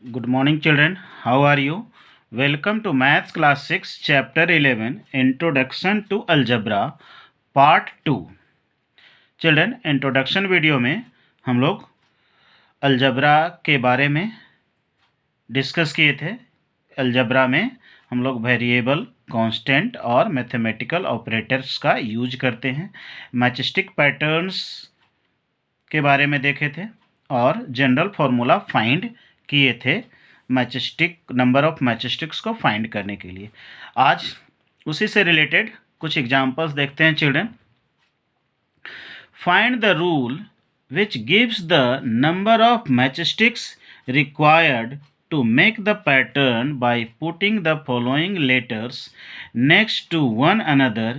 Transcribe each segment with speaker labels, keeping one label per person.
Speaker 1: Good morning, children. How are you? Welcome to Maths Class 6, Chapter 11, Introduction to Algebra, Part 2. Children, introduction video में हम लोग algebra के बारे में discuss किए थे। अलजबरा में हम लोग वेरिएबल, कांस्टेंट और मैथमेटिकल ऑपरेटर्स का यूज करते हैं। मैचस्टिक पैटर्न्स के बारे में देखे थे और जनरल फार्मूला फाइंड किए थे मैचस्टिक, नंबर ऑफ मैचस्टिक्स को फाइंड करने के लिए। आज उसी से रिलेटेड कुछ एग्जांपल्स देखते हैं children. Find the rule which gives the number of matchsticks required to make the pattern by putting the following letters next to one another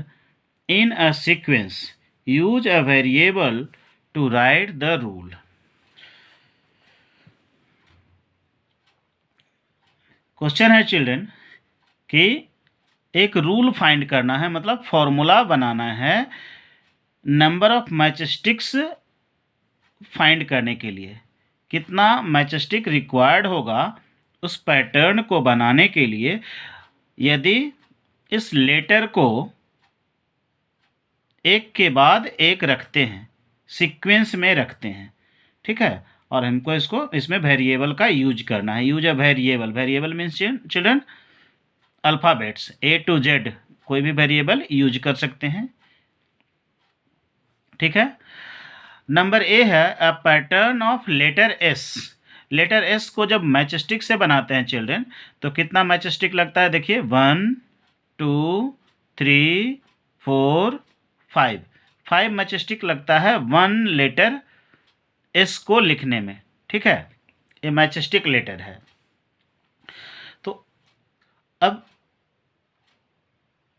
Speaker 1: in a sequence. Use a variable to write the rule. Question है children कि एक rule find करना है, मतलब formula बनाना है number of matchsticks find करने के लिए। कितना मैचस्टिक रिक्वायर्ड होगा उस पैटर्न को बनाने के लिए यदि इस लेटर को एक के बाद एक रखते हैं, सीक्वेंस में रखते हैं, ठीक है। और हमको इसमें वेरिएबल का यूज करना है। Use a variable, variable means children alphabets A to Z, कोई भी वेरिएबल यूज कर सकते हैं, ठीक है। नंबर ए है a pattern of letter S. Letter S को जब मैचस्टिक से बनाते हैं चिल्ड्रन तो कितना मैचस्टिक लगता है, देखिए 1 2 3 4 5 मैचस्टिक लगता है वन लेटर एस को लिखने में, ठीक है। ये मैचस्टिक लेटर है। तो अब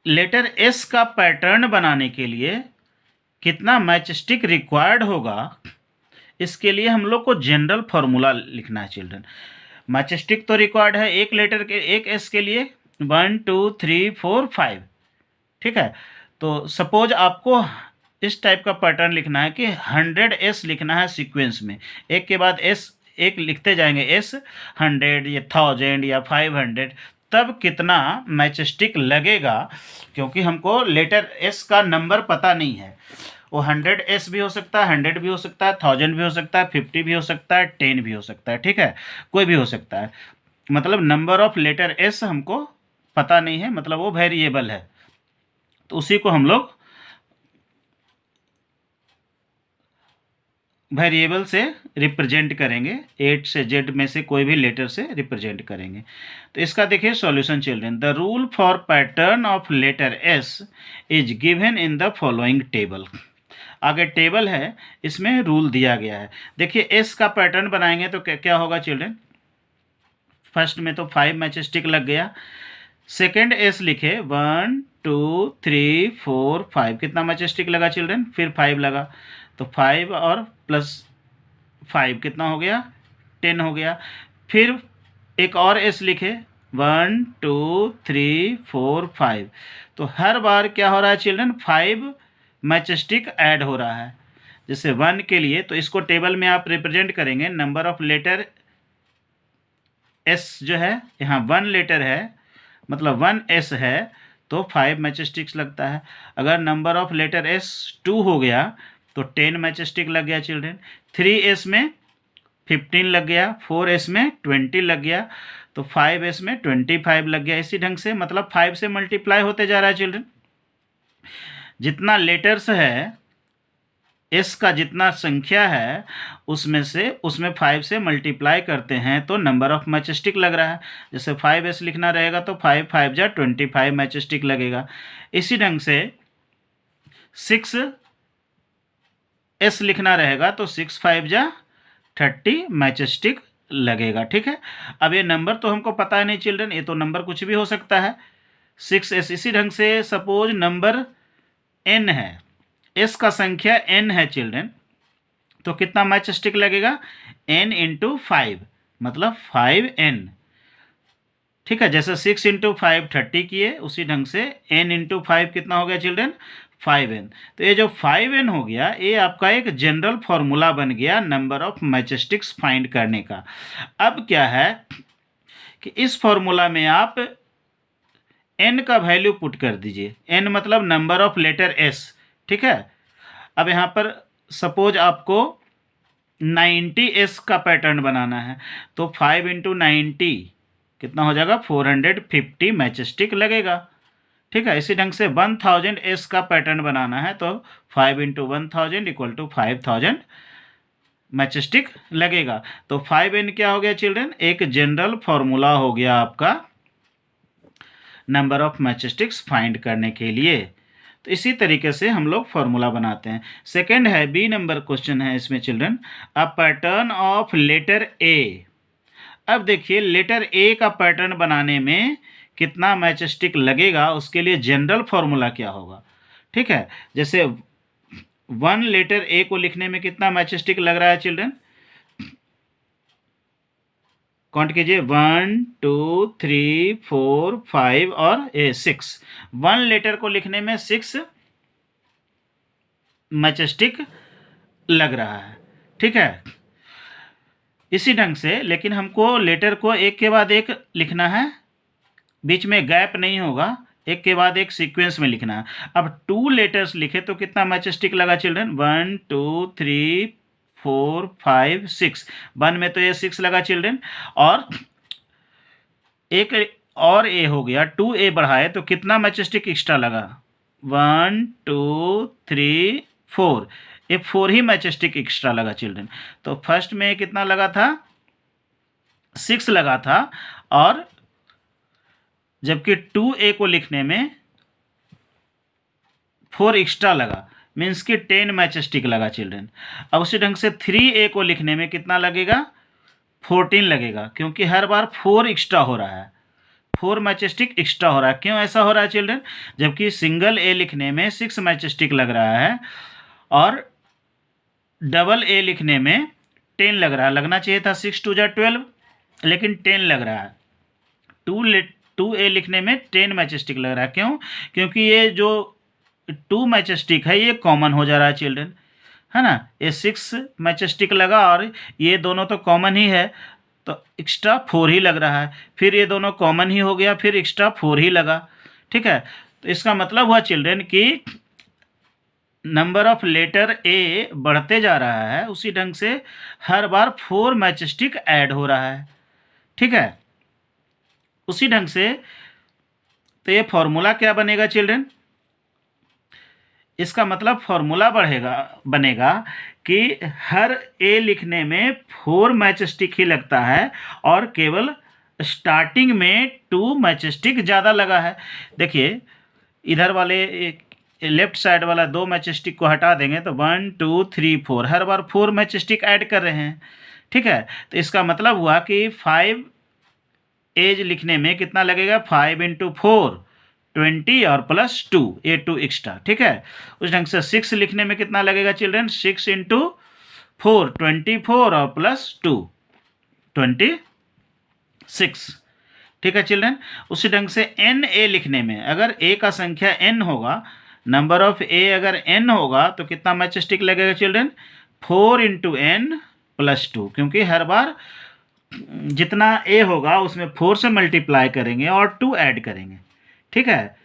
Speaker 1: लेटर एस का पैटर्न बनाने के लिए कितना मैचस्टिक रिक्वायर्ड होगा, इसके लिए हम लोग को जनरल फार्मूला लिखना है चिल्ड्रन। मैचस्टिक तो रिक्वायर्ड है एक लेटर के, एक एस के लिए 1 2 3 4 5, ठीक है। तो सपोज आपको इस टाइप का पैटर्न लिखना है कि 100 एस लिखना है सीक्वेंस में, एक के बाद एस एक लिखते जाएंगे, एस 100 या 1000 या 500, तब कितना मैचस्टिक लगेगा। क्योंकि हमको लेटर एस का नंबर पता नहीं है, वो 100 एस भी हो सकता है, 100 भी हो सकता है, 1000 भी हो सकता है, 50 भी हो सकता है, 10 भी हो सकता है, ठीक है। कोई भी हो सकता है, मतलब नंबर ऑफ लेटर एस हमको पता नहीं है, मतलब वो वेरिएबल है। तो उसी को हम लोग वेरिएबल से रिप्रेजेंट करेंगे, 8 से जेड में से कोई भी लेटर से रिप्रेजेंट करेंगे। तो इसका देखिए solution children. The rule for pattern of letter S is given in the following table. आगे टेबल है, इसमें रूल दिया गया है। देखिए एस का पैटर्न बनाएंगे तो क्या होगा चिल्ड्रन। फर्स्ट में तो 5 मैचस्टिक लग गया। सेकेंड एस लिखे 1 2 3 4 5, कितना मैचस्टिक लगा चिल्ड्रन, फिर 5 लगा, तो 5 और प्लस 5 कितना हो गया, 10 हो गया। फिर एक और एस लिखे 1 2 3 4 5, तो हर बार क्या हो रहा है चिल्ड्रन, 5 मैचस्टिक ऐड हो रहा है। जैसे 1 के लिए तो इसको टेबल में आप रिप्रेजेंट करेंगे, नंबर ऑफ लेटर एस जो है, यहाँ 1 लेटर है मतलब 1 एस है तो 5 मैचस्टिक्स लगता है। अगर नंबर ऑफ लेटर एस 2 हो गया तो 10 मैचस्टिक लग गया चिल्ड्रन। 3 एस में 15 लग गया, 4 एस में 20 लग गया, तो 5 एस में 25 लग गया। इसी ढंग से मतलब 5 से मल्टीप्लाई होते जा रहा है चिल्ड्रन। जितना लेटर्स है एस का, जितना संख्या है उसमें 5 से मल्टीप्लाई करते हैं तो नंबर ऑफ मैचस्टिक लग रहा है। जैसे 5 एस लिखना रहेगा तो 5 5 जा 25 मैचस्टिक लगेगा। इसी ढंग से 6 एस लिखना रहेगा तो 6 5 जा 30 मैचस्टिक लगेगा, ठीक है। अब ये नंबर तो हमको पता है नहीं चिल्ड्रन, ये तो नंबर कुछ भी हो सकता है। 6 एस, इसी ढंग से सपोज नंबर n है, एस का संख्या n है चिल्ड्रन, तो कितना मैचस्टिक लगेगा, n इंटू 5 मतलब 5n, ठीक है। जैसे 6 इंटू 5 30 किए, उसी ढंग से n इंटू 5 कितना हो गया चिल्ड्रन, 5n। तो ये जो 5n हो गया, ये आपका एक जनरल फॉर्मूला बन गया नंबर ऑफ मैचस्टिक्स फाइंड करने का। अब क्या है कि इस फॉर्मूला में आप n का वैल्यू पुट कर दीजिए। n मतलब नंबर ऑफ लेटर s, ठीक है। अब यहाँ पर सपोज आपको 90s का पैटर्न बनाना है, तो 5 इंटू 90 कितना हो जाएगा, 450 मैचस्टिक लगेगा, ठीक है। इसी ढंग से 1000s का पैटर्न बनाना है, तो 5 इंटू 1000 इक्वल टू 5000 मैचस्टिक लगेगा। तो 5n क्या हो गया चिल्ड्रन, एक जनरल फॉर्मूला हो गया आपका नंबर ऑफ मैचस्टिक्स फाइंड करने के लिए। तो इसी तरीके से हम लोग फॉर्मूला बनाते हैं। सेकंड है, बी नंबर क्वेश्चन है इसमें children, a pattern of letter A. अब देखिए लेटर ए का पैटर्न बनाने में कितना मैचस्टिक लगेगा, उसके लिए जनरल फॉर्मूला क्या होगा, ठीक है। जैसे 1 लेटर ए को लिखने में कितना मैचस्टिक लग रहा है चिल्ड्रन, काउंट कीजिए, 1 2 3 4 5 और 6। 1 लेटर को लिखने में 6 मैचस्टिक लग रहा है, ठीक है। इसी ढंग से लेकिन हमको लेटर को एक के बाद एक लिखना है, बीच में गैप नहीं होगा, एक के बाद एक सीक्वेंस में लिखना है। अब 2 लेटर्स लिखे तो कितना मैचस्टिक लगा चिल्ड्रन, 1 2 3 4 5 6। 1 में तो ये 6 लगा चिल्ड्रन, और एक और ए हो गया, 2a बढ़ाए तो कितना मैचस्टिक एक्स्ट्रा लगा, 1 2 3 4, ये 4 ही मैचस्टिक एक्स्ट्रा लगा चिल्ड्रन। तो फर्स्ट में कितना लगा था, 6 लगा था, और जबकि 2a को लिखने में 4 एक्स्ट्रा लगा, मीन्स कि 10 मैचस्टिक लगा चिल्ड्रन। अब उसी ढंग से 3a को लिखने में कितना लगेगा, 14 लगेगा, क्योंकि हर बार 4 एक्स्ट्रा हो रहा है, 4 मैचस्टिक एक्स्ट्रा हो रहा है। क्यों ऐसा हो रहा है चिल्ड्रन, जबकि सिंगल ए लिखने में 6 मैचस्टिक लग रहा है, और डबल ए लिखने में 10 लग रहा है। लगना चाहिए था 6 2 12, लेकिन 10 लग रहा है। 2a लिखने में 10 मैचस्टिक लग रहा है। क्यों, क्योंकि ये जो 2 मैचस्टिक है ये कॉमन हो जा रहा है चिल्ड्रन, है ना। ये 6 मैचस्टिक लगा और ये दोनों तो कॉमन ही है, तो एक्स्ट्रा 4 ही लग रहा है। फिर ये दोनों कॉमन ही हो गया, फिर एक्स्ट्रा 4 ही लगा, ठीक है। तो इसका मतलब हुआ चिल्ड्रन कि नंबर ऑफ लेटर ए बढ़ते जा रहा है, उसी ढंग से हर बार 4 मैचस्टिक ऐड हो रहा है, ठीक है। उसी ढंग से तो ये फॉर्मूला क्या बनेगा चिल्ड्रन, इसका मतलब फॉर्मूला बनेगा कि हर ए लिखने में 4 मैचस्टिक ही लगता है, और केवल स्टार्टिंग में 2 मैचस्टिक ज़्यादा लगा है। देखिए इधर वाले लेफ्ट साइड वाला 2 मैचस्टिक को हटा देंगे तो 1 2 3 4, हर बार 4 मैचस्टिक ऐड कर रहे हैं, ठीक है। तो इसका मतलब हुआ कि 5 एज लिखने में कितना लगेगा, 5 इंटू 4 20 और प्लस 2, ये 2 एक्स्ट्रा, ठीक है। उस ढंग से 6 लिखने में कितना लगेगा चिल्ड्रन, 6 इंटू 4 24 और प्लस 2 26, ठीक है चिल्ड्रन। उसी ढंग से एन ए लिखने में अगर ए का संख्या n होगा, नंबर ऑफ ए अगर n होगा तो कितना मैचस्टिक लगेगा चिल्ड्रन, 4 इंटू n प्लस 2, क्योंकि हर बार जितना ए होगा उसमें 4 से मल्टीप्लाई करेंगे और 2 ऐड करेंगे, ठीक है।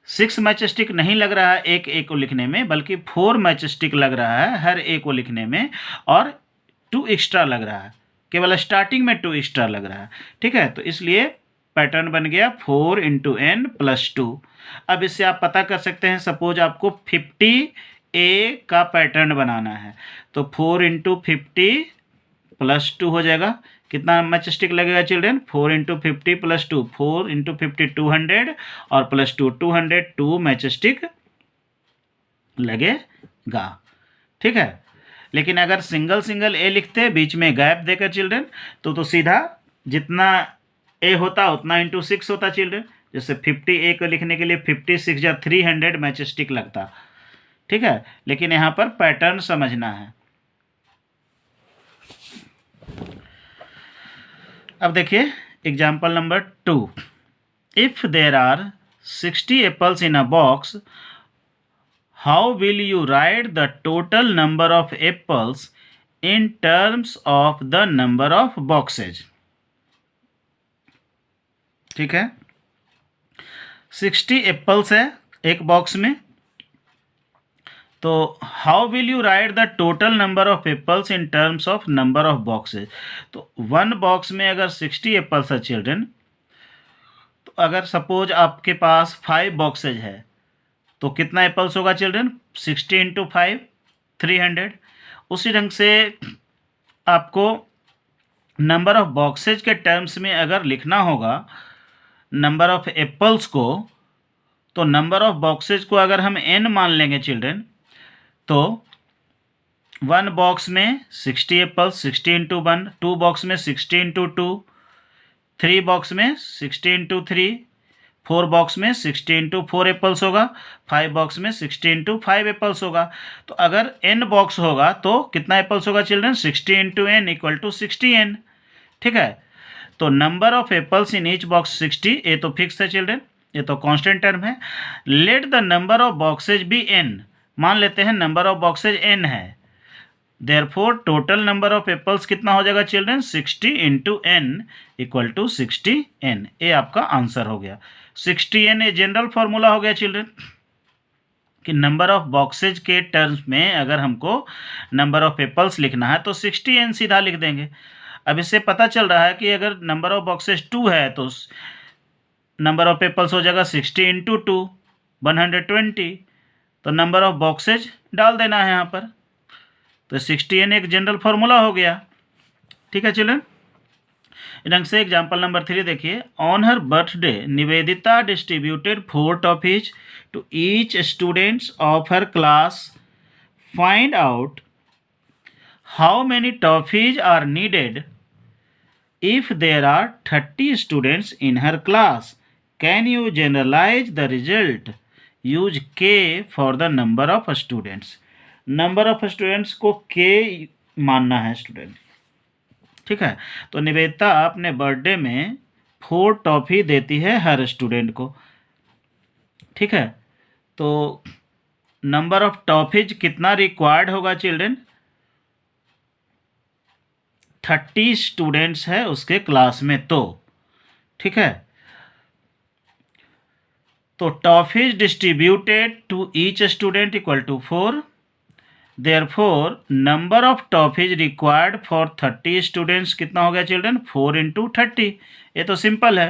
Speaker 1: 6 मैचस्टिक नहीं लग रहा है एक ए को लिखने में, बल्कि 4 मैचस्टिक लग रहा है हर ए को लिखने में, और 2 एक्स्ट्रा लग रहा है, केवल स्टार्टिंग में 2 एक्स्ट्रा लग रहा है, ठीक है। तो इसलिए पैटर्न बन गया 4 इंटू n प्लस 2। अब इससे आप पता कर सकते हैं, सपोज आपको 50 ए का पैटर्न बनाना है, तो 4 इंटू 50 प्लस 2 हो जाएगा। कितना मैचस्टिक लगेगा चिल्ड्रन, 4 इंटू 50 प्लस 2, 4 इंटू 50 200 और प्लस 2 202 मैचस्टिक लगेगा, ठीक है। लेकिन अगर सिंगल सिंगल ए लिखते बीच में गैप देकर चिल्ड्रन, तो सीधा जितना ए होता उतना इंटू 6 होता चिल्ड्रन। जैसे 50 ए को लिखने के लिए 56 या 300 मैचस्टिक लगता, ठीक है। लेकिन यहाँ पर पैटर्न समझना है। अब देखिए example number 2, if there are 60 apples in a box how will you write the total number of apples in terms of the number of boxes. ठीक है, 60 एप्पल्स है एक बॉक्स में, तो how will you write the total number of apples in terms of number of boxes. तो one box में अगर 60 apples है चिल्ड्रन, तो अगर सपोज आपके पास 5 बॉक्सेज है तो कितना एप्पल्स होगा चिल्ड्रन, 60 इंटू 5 300। उसी ढंग से आपको नंबर ऑफ बॉक्सेज के टर्म्स में अगर लिखना होगा नंबर ऑफ एप्पल्स को, तो नंबर ऑफ बॉक्सेज को अगर हम n मान लेंगे चिल्ड्रन, तो वन बॉक्स में 60 एप्पल्स, 60 इंटू 1, 2 बॉक्स में 60 इंटू 2, 3 बॉक्स में 60 इंटू 3, 4 बॉक्स में 60 इंटू 4 एप्पल्स होगा, 5 बॉक्स में 60 इंटू 5 एप्पल्स होगा। तो अगर n बॉक्स होगा तो कितना एप्पल्स होगा children, 60 into n equal to 60n। ठीक है, तो number of apples in each box 60, ये तो फिक्स है चिल्ड्रन, ये तो कांस्टेंट टर्म है। Let the number of boxes be n, मान लेते हैं नंबर ऑफ बॉक्सेज n है, therefore total number of apples कितना हो जाएगा children, 60 into n equal to 60n। ये आपका आंसर हो गया 60n। ये जनरल फॉर्मूला हो गया चिल्ड्रन कि नंबर ऑफ बॉक्सेज के टर्म्स में अगर हमको नंबर ऑफ एप्पल्स लिखना है तो 60n सीधा लिख देंगे। अब इससे पता चल रहा है कि अगर नंबर ऑफ बॉक्सेज 2 है तो नंबर ऑफ एप्पल्स हो जाएगा 60 इंटू 2 120। तो नंबर ऑफ बॉक्सेज डाल देना है यहाँ पर, तो 60n एक जनरल फार्मूला हो गया। ठीक है चिल्ड्रन, ढंग से एग्जाम्पल नंबर 3 देखिए। On her birthday Nivedita distributed 4 toffees to each students of her class. Find out how many toffees are needed if there are 30 students in her class. Can you generalize the result? Use k for the number of students. Number of students को k मानना है student. ठीक है, तो निवेदिता अपने birthday में 4 toffee देती है हर स्टूडेंट को। ठीक है, तो नंबर ऑफ टॉफीज कितना रिक्वायर्ड होगा चिल्ड्रन, 30 स्टूडेंट्स है उसके क्लास में, तो ठीक है, तो toffees distributed to each student equal to 4। Therefore number of toffees required for 30 students कितना हो गया चिल्ड्रन, 4 इंटू 30। ये तो सिंपल है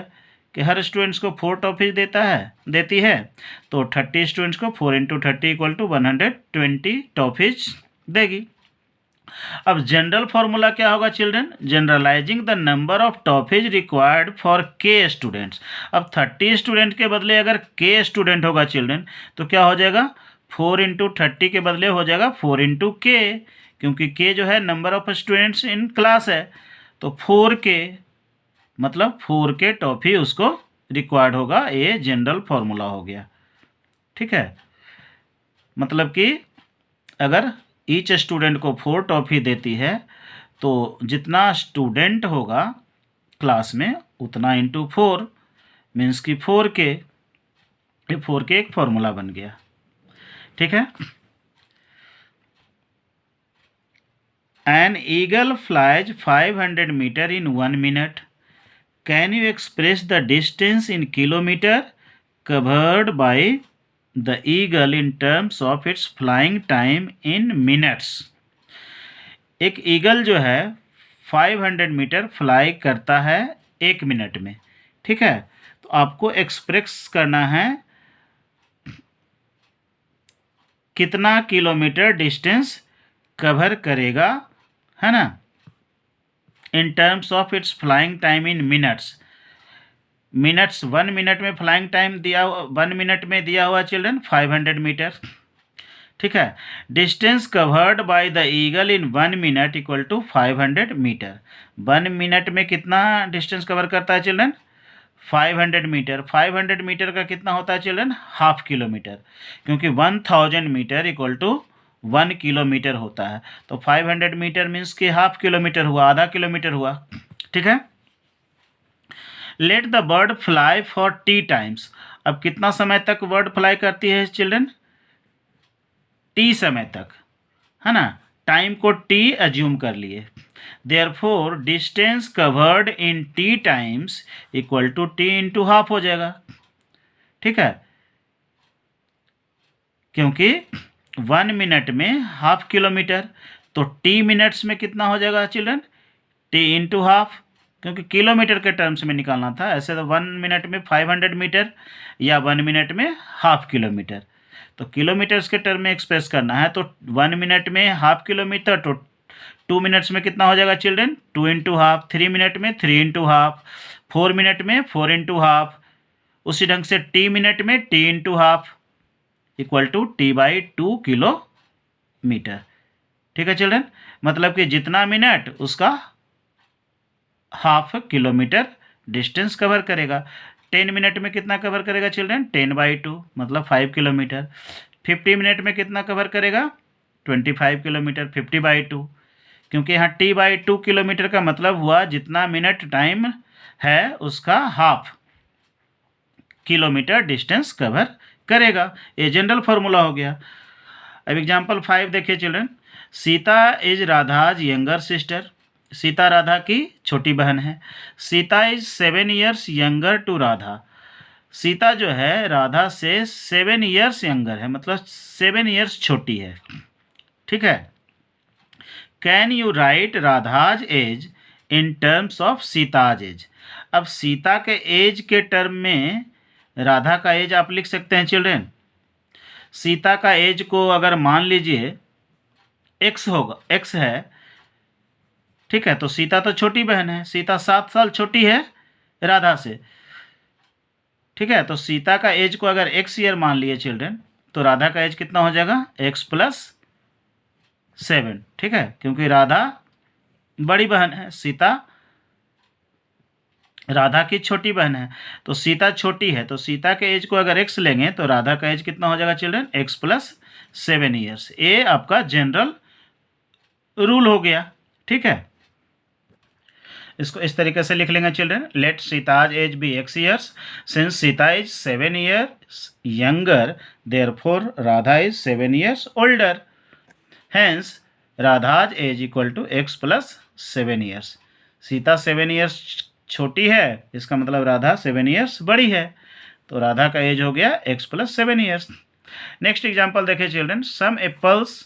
Speaker 1: कि हर स्टूडेंट्स को 4 टॉफीज देती है, तो 30 स्टूडेंट्स को 4 इंटू 30 इक्वल टू 120 टॉफीज देगी। अब जनरल फॉर्मूला क्या होगा children, generalising the number of toffees required for k students. अब 30 स्टूडेंट के बदले अगर के स्टूडेंट होगा चिल्ड्रन, तो क्या हो जाएगा, 4 इंटू 30 के बदले हो जाएगा 4 इंटू के, क्योंकि के जो है number of students in class है, तो 4 के मतलब 4 के टॉफी उसको रिक्वायर्ड होगा। ये जनरल फॉर्मूला हो गया। ठीक है, मतलब कि अगर ईच स्टूडेंट को 4 टॉफ़ी देती है तो जितना स्टूडेंट होगा क्लास में उतना इंटू 4 मीन्स कि 4k। ये 4k एक फॉर्मूला बन गया। ठीक है, an eagle flies 500 metre in 1 minute. Can you express the distance in kilometre covered by the eagle in terms of its flying time in minutes। एक ईगल जो है 500 मीटर फ्लाई करता है 1 मिनट में। ठीक है, तो आपको एक्सप्रेस करना है कितना किलोमीटर डिस्टेंस कवर करेगा, है ना, इन terms of its flying time in minutes. 1 minute में फ्लाइंग टाइम दिया, 1 मिनट में दिया हुआ चिल्ड्रन 500 मीटर। ठीक है, distance covered by the eagle in 1 minute equal to 500 metre. 1 minute में कितना डिस्टेंस कवर करता है चिल्ड्रन, 500 मीटर। 500 मीटर का कितना होता है चिल्ड्रन, हाफ किलोमीटर, क्योंकि 1000 मीटर इक्वल टू 1 किलोमीटर होता है, तो 500 मीटर मीन्स कि हाफ किलोमीटर हुआ, आधा किलोमीटर हुआ। ठीक है, let the bird fly for t times. अब कितना समय तक बर्ड फ्लाई करती है चिल्ड्रन, टी समय तक, है ना, टाइम को टी एज्यूम कर लिए। Therefore distance covered in t times equal to t into half हो जाएगा। ठीक है, क्योंकि 1 मिनट में हाफ किलोमीटर, तो टी मिनट्स में कितना हो जाएगा चिल्ड्रन, टी इंटू हाफ, क्योंकि किलोमीटर के टर्म्स में निकालना था। ऐसे तो 1 मिनट में 500 मीटर या 1 मिनट में हाफ किलोमीटर, तो किलोमीटर्स के टर्म में एक्सप्रेस करना है। तो 1 मिनट में हाफ किलोमीटर, तो 2 मिनट्स में कितना हो जाएगा चिल्ड्रन, 2 इंटू हाफ। 3 मिनट में 3 इंटू हाफ। 4 मिनट में 4 इंटू हाफ। उसी ढंग से टी मिनट में t into half equal to T/2 kilometre. ठीक है चिल्ड्रन, मतलब कि जितना मिनट उसका हाफ किलोमीटर डिस्टेंस कवर करेगा। 10 मिनट में कितना कवर करेगा चिल्ड्रन, 10/2 मतलब 5 किलोमीटर। 50 मिनट में कितना कवर करेगा, 25 किलोमीटर, 50/2, क्योंकि यहाँ T/2 किलोमीटर का मतलब हुआ जितना मिनट टाइम है उसका हाफ किलोमीटर डिस्टेंस कवर करेगा। ये जनरल फार्मूला हो गया। अब एग्जाम्पल 5 देखिए children. Sita is Radha's younger sister. Sita Radha की छोटी बहन है। Sita is 7 years younger to Radha. Sita जो है राधा से 7 ईयर्स यंगर है, मतलब 7 ईयर्स छोटी है। ठीक है, can you write Radha's age in terms of Sita's age. अब सीता के एज के टर्म में राधा का एज आप लिख सकते हैं चिल्ड्रन। सीता का एज को अगर मान लीजिए x होगा, x है, ठीक है, तो सीता तो छोटी बहन है, सीता 7 साल छोटी है राधा से। ठीक है, तो सीता का एज को अगर x ईयर मान लिए चिल्ड्रन, तो राधा का एज कितना हो जाएगा, x + 7। ठीक है, क्योंकि राधा बड़ी बहन है, सीता राधा की छोटी बहन है, तो सीता छोटी है, तो सीता के एज को अगर x लेंगे तो राधा का एज कितना हो जाएगा चिल्ड्रन, x + 7 ईयर्स। ये आपका जनरल रूल हो गया। ठीक है, इसको इस तरीके से लिख लेंगे children. Let Sita's age be x years, since Sita is 7 years younger, therefore Radha is 7 years older, hence Radha's age equal to x + 7 years. Sita 7 years छोटी है, इसका मतलब राधा 7 ईयर्स बड़ी है, तो राधा का एज हो गया x + 7 ईयर्स। नेक्स्ट एग्जाम्पल देखिए children. Some apples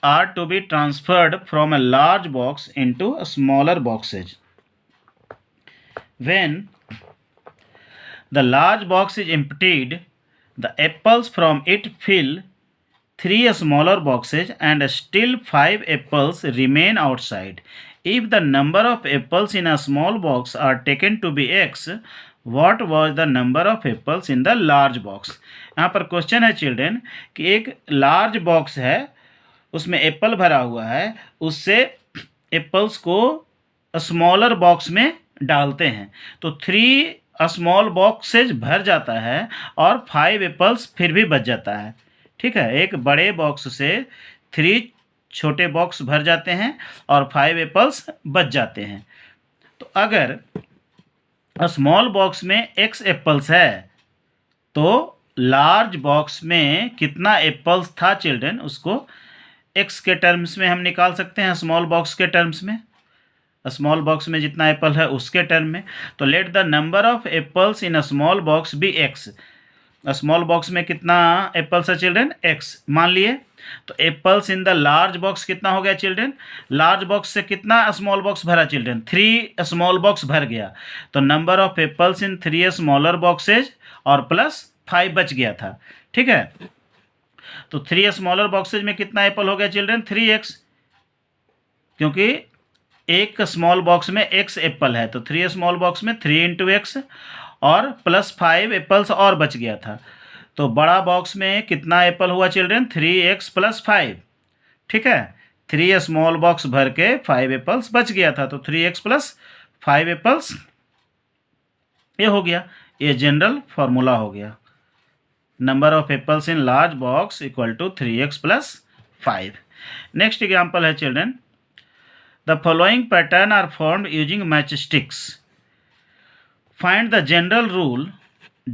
Speaker 1: are to be transferred from a large box into a smaller boxes. When the large box is emptied, the apples from it fill 3 smaller boxes and still 5 apples remain outside. If the number of apples in a small box are taken to be x, what was the number of apples in the large box? यहाँ पर question है children कि एक large box है, उसमें Apple भरा हुआ है, उससे एप्पल्स को स्मॉलर बॉक्स में डालते हैं, तो 3 स्मॉल बॉक्सेज भर जाता है और 5 एप्पल्स फिर भी बच जाता है। ठीक है, एक बड़े बॉक्स से 3 छोटे बॉक्स भर जाते हैं और 5 एप्पल्स बच जाते हैं। तो अगर स्मॉल बॉक्स में x एप्पल्स है तो लार्ज बॉक्स में कितना एप्पल्स था चिल्ड्रन, उसको x के टर्म्स में हम निकाल सकते हैं, स्मॉल बॉक्स के टर्म्स में, स्मॉल बॉक्स में जितना एप्पल है उसके टर्म में। तो let the number of apples in a small box be x। Small box में कितना एप्पल्स है चिल्ड्रन, x मान लिए। तो apples in the large box कितना हो गया चिल्ड्रन, लार्ज बॉक्स से कितना स्मॉल बॉक्स भरा चिल्ड्रन, 3 स्मॉल बॉक्स भर गया, तो number of apples in 3 smaller boxes और प्लस 5 बच गया था। ठीक है, तो 3 स्मॉलर बॉक्सेज में कितना एप्पल हो गया चिल्ड्रन, 3x, क्योंकि एक स्मॉल बॉक्स में x एप्पल है, तो 3 स्मॉल बॉक्स में 3 × x और प्लस 5 एप्पल्स और बच गया था। तो बड़ा बॉक्स में कितना एप्पल हुआ चिल्ड्रन, 3x + 5। ठीक है, 3 स्मॉल बॉक्स भर के 5 एप्पल्स बच गया था, तो 3x + 5 एप्पल्स ये हो गया। ये जनरल फार्मूला हो गया। Number of apples in large box equal to 3x + 5। Next example है children. The following pattern are formed using matchsticks. Find the general rule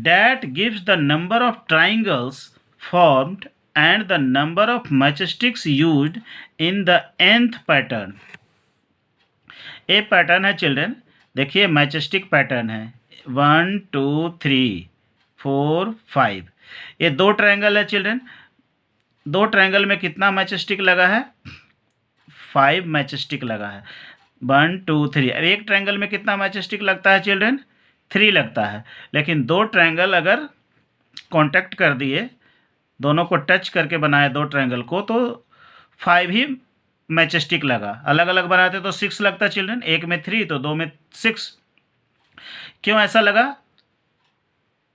Speaker 1: that gives the number of triangles formed and the number of matchsticks used in the nth pattern. ये pattern है children, देखिए matchstick pattern है 1 2 3 4 5। ये दो triangle है children, दो triangle में कितना मैचस्टिक लगा है? 5 मैचस्टिक लगा है, 1 2 3। अब एक ट्रायंगल में कितना मैचस्टिक लगता है चिल्ड्रन? 3 लगता है। लेकिन दो ट्रायंगल अगर कांटेक्ट कर दिए, दोनों को टच करके बनाए दो ट्रायंगल को, तो 5 ही मैचस्टिक लगा। अलग अलग बनाते तो 6 लगता चिल्ड्रन, एक में 3 तो दो में 6। क्यों ऐसा लगा?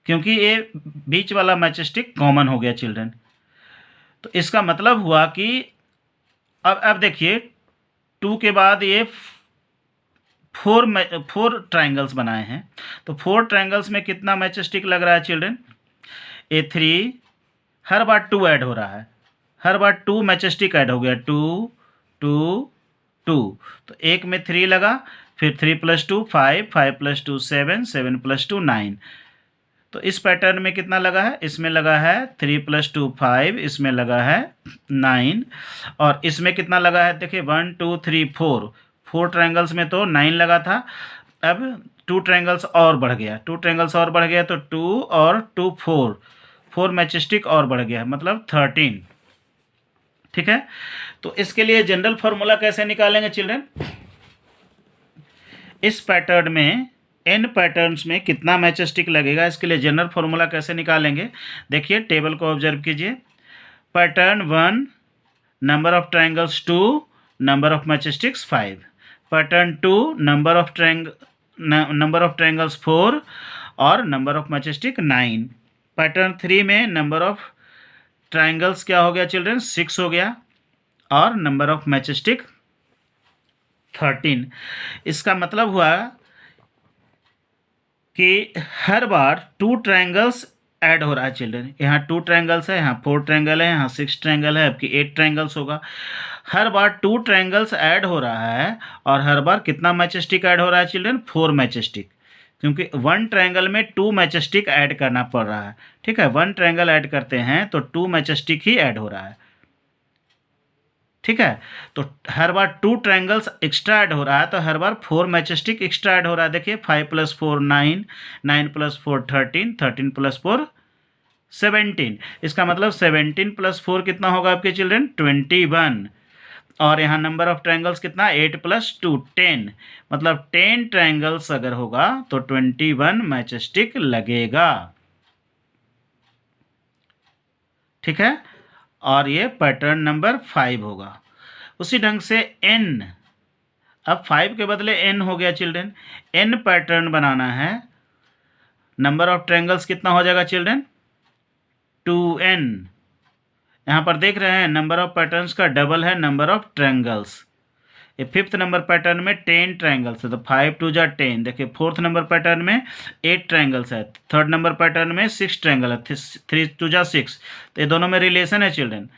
Speaker 1: क्योंकि ये बीच वाला मैचस्टिक कॉमन हो गया चिल्ड्रन। तो इसका मतलब हुआ कि अब देखिए 2 के बाद ये 4 ट्रायंगल्स बनाए हैं, तो 4 ट्रायंगल्स में कितना मैचस्टिक लग रहा है चिल्ड्रन? ए 3, हर बार 2 ऐड हो रहा है, हर बार 2 मैचस्टिक ऐड हो गया, 2 2 2। तो एक में 3 लगा, फिर 3 + 2 5, 5 + 2 7, 7 + 2 9। तो इस पैटर्न में कितना लगा है? इसमें लगा है 3 + 2 5, इसमें लगा है 9, और इसमें कितना लगा है? देखिए 1 2 3 4 ट्रायंगल्स में तो 9 लगा था, अब 2 ट्रायंगल्स और बढ़ गया, 2 ट्रायंगल्स और बढ़ गया तो 2 और 2 4 मैचस्टिक और बढ़ गया, मतलब 13। ठीक है, तो इसके लिए जनरल फॉर्मूला कैसे निकालेंगे चिल्ड्रन? इस पैटर्न में n पैटर्न्स में कितना मैचस्टिक लगेगा, इसके लिए जनरल फॉर्मूला कैसे निकालेंगे? देखिए टेबल को ऑब्जर्व कीजिए। Pattern 1, number of triangles 2, number of matchsticks 5। Pattern 2, number of triangles 4 और नंबर ऑफ मैचस्टिक 9। पैटर्न 3 में नंबर ऑफ ट्रायंगल्स क्या हो गया चिल्ड्रन? 6 हो गया, और नंबर ऑफ मैचस्टिक 13। इसका मतलब हुआ कि हर बार 2 ट्रायंगल्स ऐड हो रहा है चिल्ड्रन। यहाँ 2 ट्रायंगल्स है, यहाँ 4 ट्रायंगल है, यहाँ 6 ट्रायंगल है, आपकी 8 ट्रायंगल्स होगा। हर बार 2 ट्रायंगल्स ऐड हो रहा है, और हर बार कितना मैचस्टिक ऐड हो रहा है चिल्ड्रन? 4 मैचस्टिक, क्योंकि 1 ट्रायंगल में 2 मैचस्टिक ऐड करना पड़ रहा है। ठीक है, 1 ट्रायंगल ऐड करते हैं तो 2 मैचस्टिक ही ऐड हो रहा है। ठीक है, तो हर बार 2 ट्रायंगल्स एक्स्ट्रा ऐड हो रहा है, तो हर बार 4 मैचस्टिक एक्स्ट्रा ऐड हो रहा है। देखिए 5 + 4 9, 9 + 4 13, 13 + 4 17। इसका मतलब 17 + 4 कितना होगा आपके चिल्ड्रन? 21। और यहाँ नंबर ऑफ ट्रायंगल्स कितना? 8 + 2 10, मतलब 10 ट्रायंगल्स अगर होगा तो 21 मैचस्टिक लगेगा। ठीक है, और ये पैटर्न नंबर 5 होगा। उसी ढंग से n, अब 5 के बदले n हो गया चिल्ड्रन। n पैटर्न बनाना है, नंबर ऑफ ट्रायंगल्स कितना हो जाएगा चिल्ड्रन? 2n। यहाँ पर देख रहे हैं नंबर ऑफ पैटर्न्स का डबल है नंबर ऑफ ट्रायंगल्स। ये 5th नंबर पैटर्न में 10 ट्रायंगल्स है, तो 5 2 जा 10। देखिए 4th नंबर पैटर्न में 8 ट्रायंगल्स है, 3rd नंबर पैटर्न में 6 ट्रायंगल है, 3 2 जा 6। तो ये दोनों में रिलेशन है चिल्ड्रन।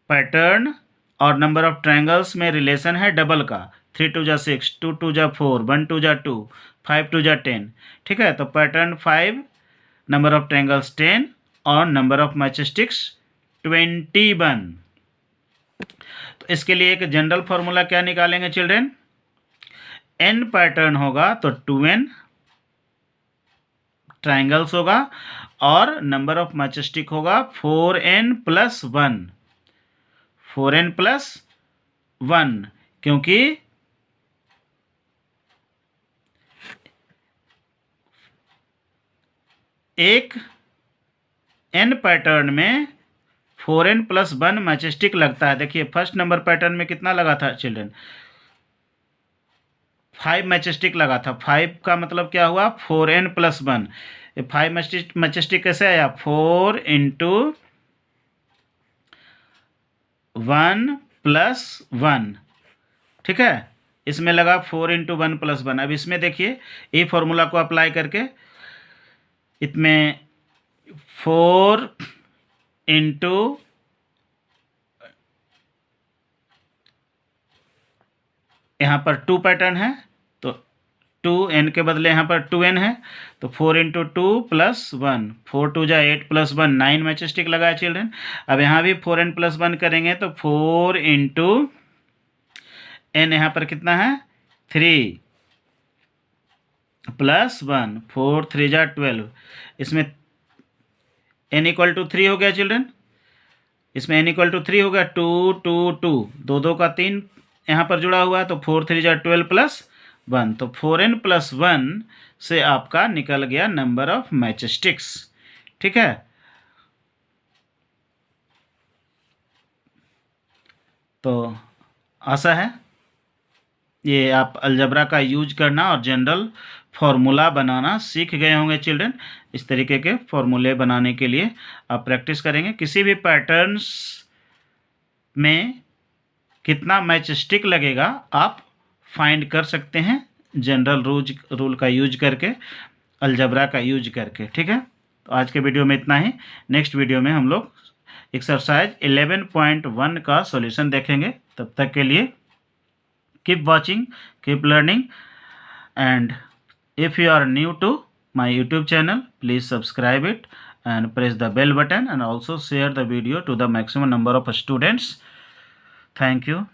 Speaker 1: पैटर्न और नंबर ऑफ ट्रायंगल्स में रिलेशन है डबल का, 3 2 जा 6, 2 2 जा 4, 1 2 जा 2, 5 2 जा 10। ठीक है, तो पैटर्न 5, नंबर ऑफ ट्रायंगल्स 10 और नंबर ऑफ मैचस्टिक्स 21। तो इसके लिए एक जनरल फॉर्मूला क्या निकालेंगे चिल्ड्रन? n पैटर्न होगा तो 2n ट्रायंगल्स होगा, और नंबर ऑफ मैचस्टिक होगा 4n + 1, 4n + 1, क्योंकि एक n पैटर्न में 4n + 1 मैचस्टिक लगता है। देखिए फर्स्ट नंबर पैटर्न में कितना लगा था चिल्ड्रन? 5 मैचस्टिक लगा था। 5 का मतलब क्या हुआ? 4n + 1। ये 5 मैचस्टिक कैसे आया? 4 × 1 + 1। ठीक है, इसमें लगा 4 × 1 + 1। अब इसमें देखिए ये फॉर्मूला को अप्लाई करके, इसमें 4 × यहाँ पर 2 पैटर्न है, तो 2 n के बदले यहाँ पर 2n है, तो 4 इंटू 2 प्लस 1, 4 2 जा 8 प्लस 1 9 मैच स्टिक लगाया चिल्ड्रन। अब यहाँ भी 4n प्लस 1 करेंगे तो 4 इंटू n यहाँ पर कितना है 3 प्लस 1, 4 3 जा 12, इसमें n इक्वल टू 3 हो गया चिल्ड्रन, इसमें n इक्वल टू 3 हो गया, 2 2 2, 2 2 का 3 यहाँ पर जुड़ा हुआ है, तो 4 3 जा 12 प्लस 1, तो 4n प्लस 1 से आपका निकल गया नंबर ऑफ मैच स्टिक्स। ठीक है, तो आशा है ये आप अलजबरा का यूज करना और जनरल फार्मूला बनाना सीख गए होंगे चिल्ड्रन। इस तरीके के फार्मूले बनाने के लिए आप प्रैक्टिस करेंगे। किसी भी पैटर्न्स में कितना मैच स्टिक लगेगा आप फाइंड कर सकते हैं जनरल रूल का यूज करके, अलजबरा का यूज करके। ठीक है, तो आज के वीडियो में इतना ही। नेक्स्ट वीडियो में हम लोग एक्सरसाइज 11.1 का सॉल्यूशन देखेंगे। तब तक के लिए keep watching, keep learning, and if you are new to my YouTube channel, please subscribe it and press the bell button and also share the video to the maximum number of students. Thank you.